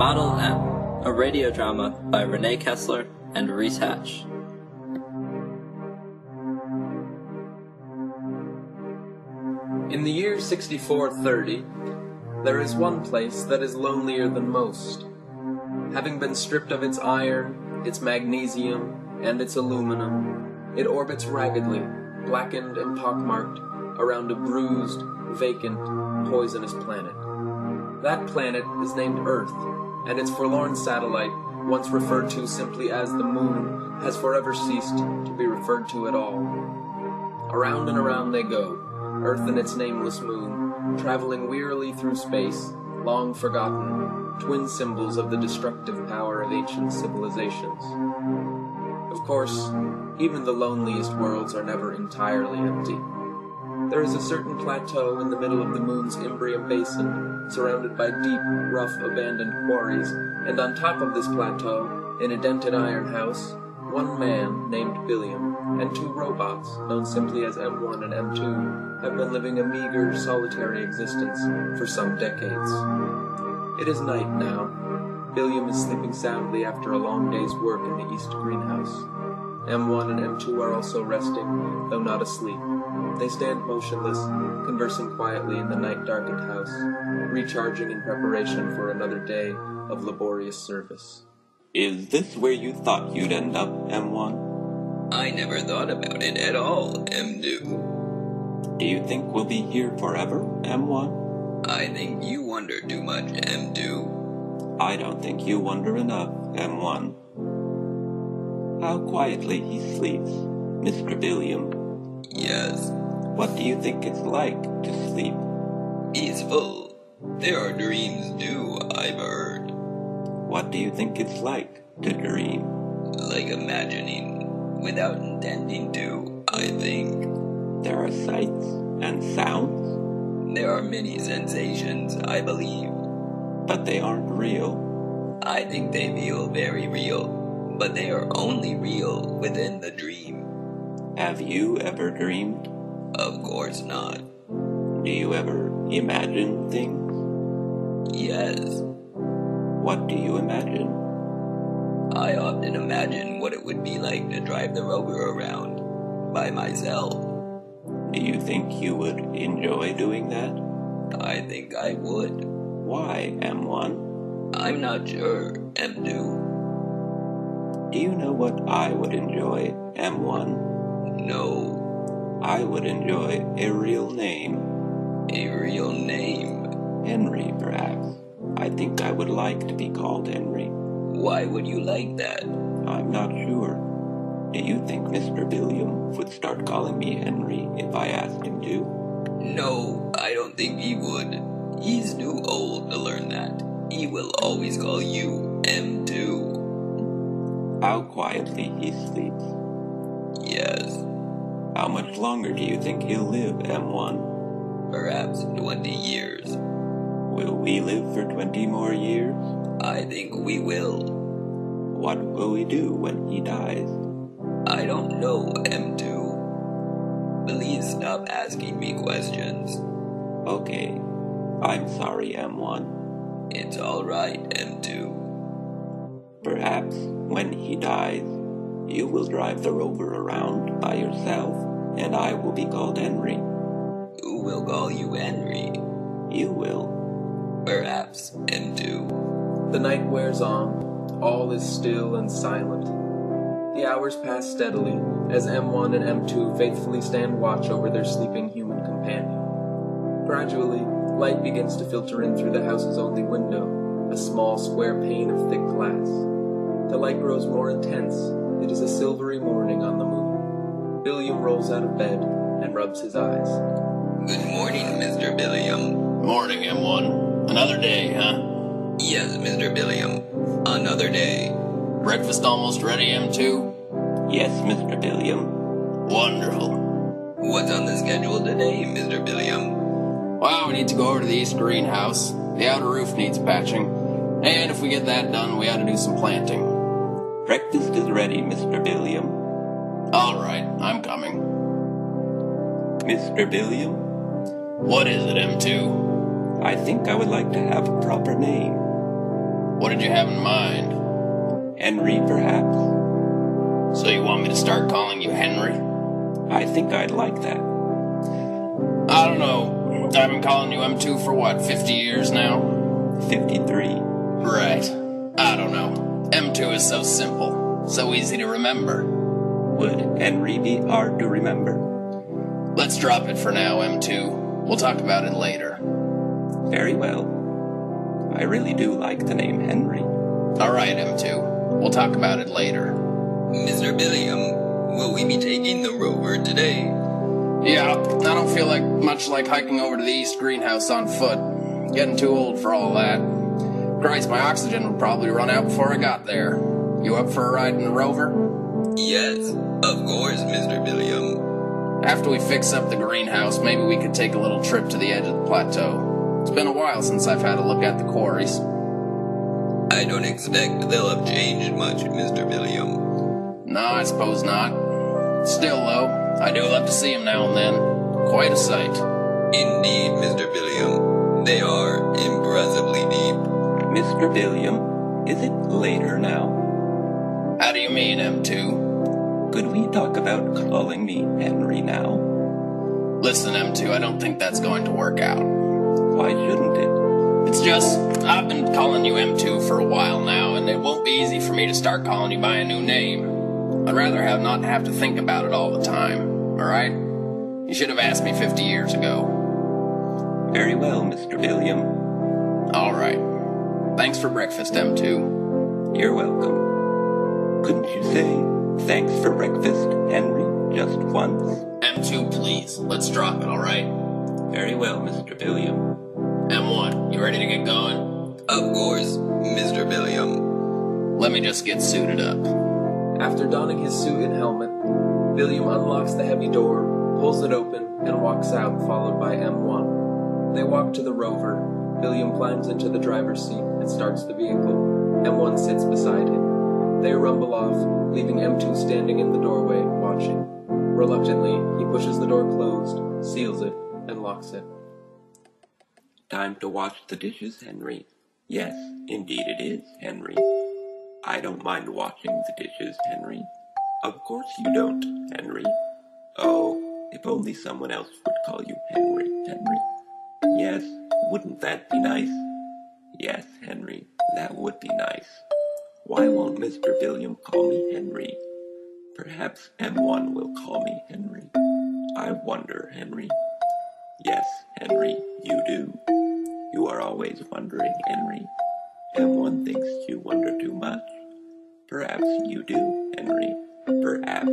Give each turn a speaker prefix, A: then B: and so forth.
A: Model M, a radiodrama by Renee Kessler and Reese Hatch.
B: In the year 6430, there is one place that is lonelier than most. Having been stripped of its iron, its magnesium, and its aluminum, it orbits raggedly, blackened and pockmarked, around a bruised, vacant, poisonous planet. That planet is named Earth, and its forlorn satellite, once referred to simply as the Moon, has forever ceased to be referred to at all. Around and around they go, Earth and its nameless moon, traveling wearily through space, long forgotten, twin symbols of the destructive power of ancient civilizations. Of course, even the loneliest worlds are never entirely empty. There is a certain plateau in the middle of the moon's Imbrium basin, surrounded by deep, rough, abandoned quarries, and on top of this plateau, in a dented iron house, one man named Billiam and two robots, known simply as M1 and M2, have been living a meager, solitary existence for some decades. It is night now. Billiam is sleeping soundly after a long day's work in the east greenhouse. M1 and M2 are also resting, though not asleep. They stand motionless, conversing quietly in the night-darkened house, recharging in preparation for another day of laborious service.
C: Is this where you thought you'd end up, M1?
D: I never thought about it at all, M2.
C: Do you think we'll be here forever, M1?
D: I think you wonder too much, M2.
C: I don't think you wonder enough, M1. How quietly he sleeps, Mr. Billiam.
D: Yes.
C: What do you think it's like to sleep?
D: Peaceful. There are dreams too, I've heard.
C: What do you think it's like to dream?
D: Like imagining, without intending to, I think.
C: There are sights and sounds.
D: There are many sensations, I believe.
C: But they aren't real.
D: I think they feel very real, but they are only real within the dream.
C: Have you ever dreamed?
D: Of course not.
C: Do you ever imagine things?
D: Yes.
C: What do you imagine?
D: I often imagine what it would be like to drive the rover around by myself.
C: Do you think you would enjoy doing that?
D: I think I would.
C: Why, M1?
D: I'm not sure, M2.
C: Do you know what I would enjoy, M1?
D: No.
C: I would enjoy a real name.
D: A real name?
C: Henry, perhaps. I think I would like to be called Henry.
D: Why would you like that?
C: I'm not sure. Do you think Mr. Billiam would start calling me Henry if I asked him to?
D: No, I don't think he would. He's too old to learn that. He will always call you M2.
C: How quietly he sleeps.
D: Yes.
C: How much longer do you think he'll live, M1?
D: Perhaps 20 years.
C: Will we live for 20 more years?
D: I think we will.
C: What will we do when he dies?
D: I don't know, M2. Please stop asking me questions.
C: Okay. I'm sorry, M1.
D: It's alright, M2.
C: Perhaps, when he dies, you will drive the rover around by yourself, and I will be called Henry.
D: Who will call you Henry?
C: You will.
D: Perhaps, M2.
B: The night wears on. All is still and silent. The hours pass steadily as M1 and M2 faithfully stand watch over their sleeping human companion. Gradually, light begins to filter in through the house's only window, a small square pane of thick glass. The light grows more intense. It is a silvery morning on the moon. Billiam rolls out of bed and rubs his eyes.
D: Good morning, Mr. Billiam.
E: Morning, M1. Another day, huh?
D: Yes, Mr. Billiam. Another day.
E: Breakfast almost ready, M2?
C: Yes, Mr. Billiam.
E: Wonderful.
D: What's on the schedule today, Mr. Billiam?
E: Well, we need to go over to the east greenhouse. The outer roof needs patching. And if we get that done, we ought to do some planting.
C: Breakfast is ready, Mr. Billiam.
E: All right, I'm coming.
C: Mr. Billiam?
E: What is it, M2?
C: I think I would like to have a proper name.
E: What did you have in mind?
C: Henry, perhaps?
E: So you want me to start calling you Henry?
C: I think I'd like that.
E: I don't know. I've been calling you M2 for what, 50 years now?
C: 53.
E: Right. I don't know. M2 is so simple, so easy to remember.
C: Would Henry be hard to remember?
E: Let's drop it for now, M2. We'll talk about it later.
C: Very well. I really do like the name Henry.
E: Alright, M2. We'll talk about it later.
D: Mr. Billiam, will we be taking the rover today?
E: Yeah, I don't feel much like hiking over to the East Greenhouse on foot. Getting too old for all that. Christ, my oxygen would probably run out before I got there. You up for a ride in the rover?
D: Yes, of course, Mr. Billiam.
E: After we fix up the greenhouse, maybe we could take a little trip to the edge of the plateau. It's been a while since I've had a look at the quarries.
D: I don't expect they'll have changed much, Mr. Billiam.
E: No, I suppose not. Still, though, I do love to see him now and then. Quite a sight.
D: Indeed, Mr. Billiam. They are impressively deep.
C: Mr. Billiam, is it later now?
E: How do you mean, M2?
C: Could we talk about calling me Henry now?
E: Listen, M2, I don't think that's going to work out.
C: Why shouldn't it?
E: It's just, I've been calling you M2 for a while now, and it won't be easy for me to start calling you by a new name. I'd rather not have to think about it all the time, alright? You should have asked me 50 years ago.
C: Very well, Mr. Billiam.
E: Alright. Thanks for breakfast, M2.
C: You're welcome. Couldn't you say, thanks for breakfast, Henry, just once?
E: M2, please, let's drop it, alright?
C: Very well, Mr. Billiam.
E: M1, you ready to get going?
D: Of course, Mr. Billiam.
E: Let me just get suited up.
B: After donning his suit and helmet, Billiam unlocks the heavy door, pulls it open, and walks out, followed by M1. They walk to the rover. Billiam climbs into the driver's seat and starts the vehicle. M1 sits beside him. They rumble off, leaving M2 standing in the doorway, watching. Reluctantly, he pushes the door closed, seals it, and locks it.
C: Time to wash the dishes, Henry. Yes, indeed it is, Henry. I don't mind washing the dishes, Henry. Of course you don't, Henry. Oh, if only someone else would call you Henry, Henry. Yes, wouldn't that be nice? Yes, Henry, that would be nice. Why won't Mr. Billiam call me Henry? Perhaps M1 will call me Henry. I wonder, Henry. Yes, Henry, you do. You are always wondering, Henry. M1 thinks you wonder too much. Perhaps you do, Henry. Perhaps